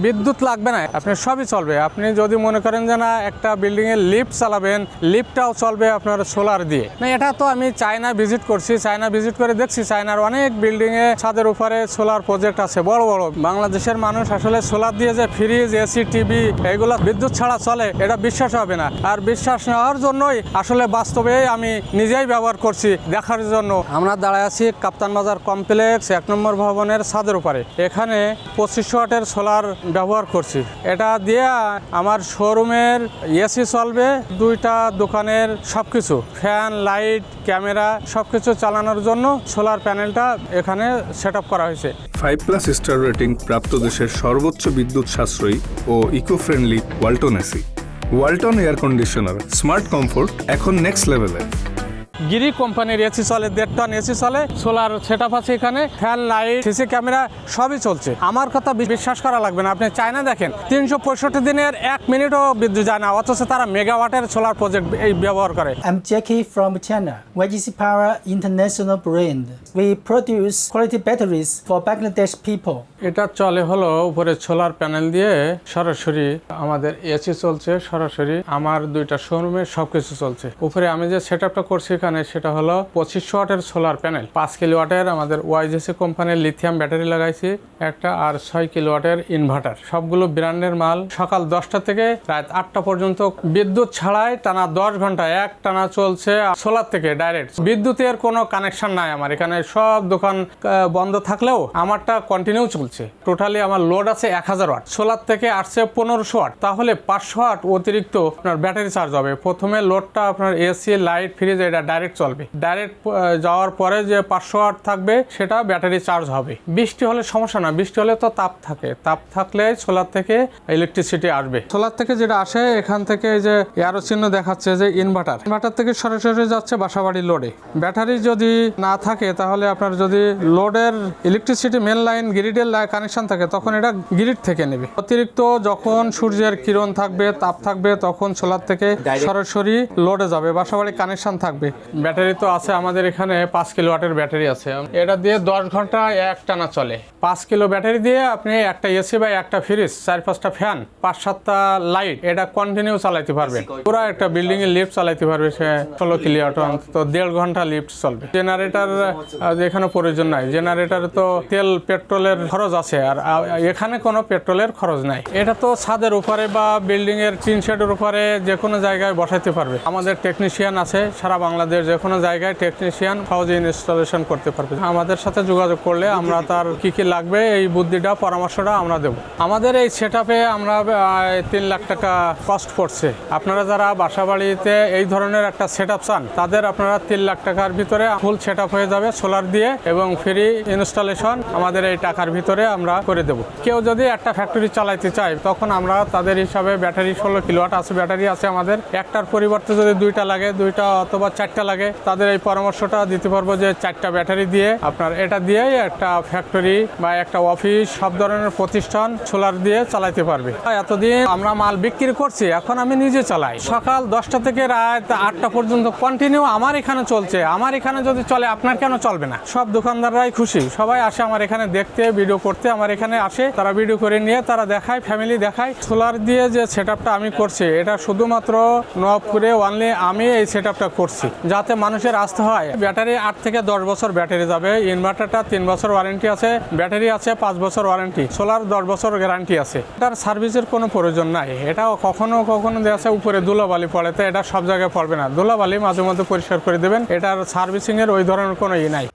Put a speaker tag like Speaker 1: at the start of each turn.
Speaker 1: বিদ্যুৎ লাগবে না, আপনি সবই চলবে। আপনি যদি মনে করেন যে না একটা বিল্ডিংয়ে লিফট চালাবেন, লিফটটাও চলবে আপনার সোলার দিয়ে। না, এটা তো আমি চায়না ভিজিট করছি, চায়না ভিজিট করে দেখছি চায়নার অনেক বিল্ডিংয়ে ছাদের উপরে সোলার প্রজেক্ট আছে বড় বড়। বাংলাদেশের মানুষ আসলে সোলার দিয়ে যে ফ্রিজ, এসি, টিভি এগুলো বিদ্যুৎ ছাড়া চলে এটা বিশ্বাস হবে না। আর বিশ্বাস নেওয়ার জন্যই আসলে বাস্তবে আমি নিজেই ব্যবহার করছি দেখার জন্য। আমরা দাঁড়ায় আছি কাপ্তান বাজার কমপ্লেক্স 1 নম্বর ভবনের ছাদের উপরে। এখানে 2500 ওয়াটের সোলার ব্যবহার করছি। এটা দিয়ে আমার শোরুমের এসি চলবে, 2টা দোকানের সবকিছু, ফ্যান, লাইট, ক্যামেরা সবকিছু চালানোর জন্য সোলার প্যানেলটা এখানে সেট আপ করা হয়েছে।
Speaker 2: 5+ স্টার রেটিং প্রাপ্ত দেশের সর্বোচ্চ বিদ্যুৎ সাশ্রয়ী ও eco friendly Walton AC. Walton air conditioner, smart comfort এখন নেক্সট লেভেলে।
Speaker 1: গিরি কোম্পানির এসি চলে, 1.5 টন এসি চলে, সোলার সেট আপ আছে এখানে, ফ্যান, লাইট, সিসি ক্যামেরা সবই চলছে। আমার কথা বিশ্বাস করা লাগবে না। আপনি চায়না দেখেন 365 দিনের 1 মিনিটও বিদ্যুৎ যায় না, অথচ তারা মেগাওয়াটের সোলার প্রজেক্ট এই ব্যবহার করে।
Speaker 3: I'm Jackie from China, YGC Power International brand. We produce quality batteries for Bangladesh people.
Speaker 1: এটা চলে হলো উপরে সোলার প্যানেল দিয়ে সরাসরি আমাদের এসি চলছে, সরাসরি আমার 2টা শোরুমে সবকিছু চলছে। উপরে আমি যে সেট আপটা করছি এখানে সেটা হলো 2500 ওয়াটের সোলার প্যানেল, 5 কিলোওয়াটের আমাদের ওয়াইজিসি কোম্পানির লিথিয়াম ব্যাটারি লাগাইছি একটা, আর 6 কিলোওয়াটের ইনভার্টার। সবগুলো ব্র্যান্ডের মাল। সকাল 10টা থেকে রাত 8টা পর্যন্ত বিদ্যুৎ ছাড়াই টানা 10 ঘন্টা এক টানা চলছে সোলার থেকে ডাইরেক্ট। বিদ্যুতের কোনো কানেকশন নাই আমার এখানে। সব দোকান বন্ধ থাকলেও আমারটা কন্টিনিউ চলছে। টোটালি আমার লোড আছে 1000 ওয়াট, সোলার থেকে আসছে 1500 ওয়াট, তাহলে 500 ওয়াট অতিরিক্ত আপনার ব্যাটারি চার্জ হবে। প্রথমে লোডটা আপনার এসি, লাইট, ফ্রিজ এটা ডাইরেক্ট চলবে। ডাইরেক্ট যাওয়ার পরে যে 500 ওয়াট থাকবে সেটা ব্যাটারি চার্জ হবে। বৃষ্টি হলে সমস্যা না, বৃষ্টি হলে তো তাপ থাকে, তাপ থাকলে সোলার থেকে ইলেকট্রিসিটি আসবে। সোলার থেকে যেটা আসে এখান থেকে এই যে এরো চিহ্ন দেখাচ্ছে যে ইনভার্টার থেকে সরাসরি যাচ্ছে বাসাবাড়ির লোডে। ব্যাটারি যদি না থাকে তাহলে আপনার যদি লোডের ইলেকট্রিসিটি মেন লাইন গ্রিডের কানেকশন থাকে তখন এটা গ্রিড থেকে নেবে। অতিরিক্ত যখন সূর্যের কিরণ থাকবে, তাপ থাকবে, তখন সোলার থেকে সরাসরি লোডে যাবে, বাসাবাড়ি কানেকশন থাকবে। ব্যাটারি তো আছে আমাদের এখানে 5 কিলোওয়াটের ব্যাটারি আছে। এটা দিয়ে 10 ঘন্টা এক টানা চলে। 5 কিলো ব্যাটারি দিয়ে আপনি একটা এসি বা একটা ফ্রিজ, 4-5টা ফ্যান, 5-7টা লাইট এটা কন্টিনিউ চালাইতে পারবেন। পুরো একটা বিল্ডিং এর লিফট চালাইতে পারবে সে 16 কিলোওয়াট, তো 1.5 ঘন্টা লিফট চলবে। জেনারেটর এখানে প্রয়োজন নাই, জেনারেটর তো তেল পেট্রোলের খরচ আছে, আর এখানে কোনো পেট্রোলের খরচ নাই। এটা তো ছাদের উপরে বা বিল্ডিং এর টিন শেডের উপরে যে কোনো জায়গায় বসাইতে পারবে। আমাদের টেকনিশিয়ান আছে সারা বাংলাদেশ, যে কোনো জায়গায় টেকনিশিয়ান সহজে ইনস্টলেশন করতে পারবে। আমাদের সাথে যোগাযোগ করলে আমরা তার কি কি লাগবে এই বুদ্ধিটা, পরামর্শটা আমরা দেব। আমাদের এই সেটআপে আমরা 3 লাখ টাকা কস্ট পড়ছে। আপনারা যারা বাসাবাড়িতে এই ধরনের একটা সেটআপ চান তাদের আপনারা 3 লাখ টাকার ভিতরে ফুল সেটআপ হয়ে যাবে সোলার দিয়ে, এবং ফ্রি ইনস্টলেশন আমাদের এই টাকার ভিতরে আমরা করে দেব। কেউ যদি একটা ফ্যাক্টরি চালাইতে চায় তখন আমরা তাদের হিসাবে ব্যাটারি 16 কিলোওয়াট আছে ব্যাটারি আছে আমাদের। একটার পরিবর্তে যদি 2টা লাগে, 2টা অথবা 4টা লাগে, তাদের এই পরামর্শটা দিতে পারবো যে 4টা ব্যাটারি দিয়ে আপনার এটা দিয়েই একটা ফ্যাক্টরি বা একটা অফিস, সব ধরনের প্রতিষ্ঠান সোলার দিয়ে চালাইতে পারবে। এতদিন আমরা মাল বিক্রি করছি, এখন আমি নিজে চালাই। সকাল 10টা থেকে রাত 8টা পর্যন্ত কন্টিনিউ আমার এখানে চলছে। আমার এখানে যদি চলে আপনার কেন চলবে না? সব দোকানদাররাই খুশি, সবাই আসে আমার এখানে দেখতে, ভিডিও করতে আমার এখানে আসে, তারা ভিডিও করে নিয়ে তারা দেখায়, ফ্যামিলি দেখায়। সোলার দিয়ে যে সেটআপটা আমি করছি এটা শুধুমাত্র নবপুরে অনলি আমি এই সেটআপটা করছি যাতে মানুষের আস্থা হয়। ব্যাটারি 8 থেকে 10 বছর ব্যাটারি যাবে। ইনভার্টারটা 3 বছর ওয়ারেন্টি আছে, ব্যাটারি আছে 5 বছর ওয়ারেন্টি, সোলার 10 বছর গ্যারান্টি আছে। এটার সার্ভিসের কোনো প্রয়োজন নাই। এটা কখনো দেখা যাচ্ছে উপরে ধুলাবালি পড়ে, তো এটা সব জায়গায় পড়বে না। ধুলাবালি মাঝে মধ্যে পরিষ্কার করে দেবেন, এটার সার্ভিসিং এর ওই ধরনের কোনো নাই।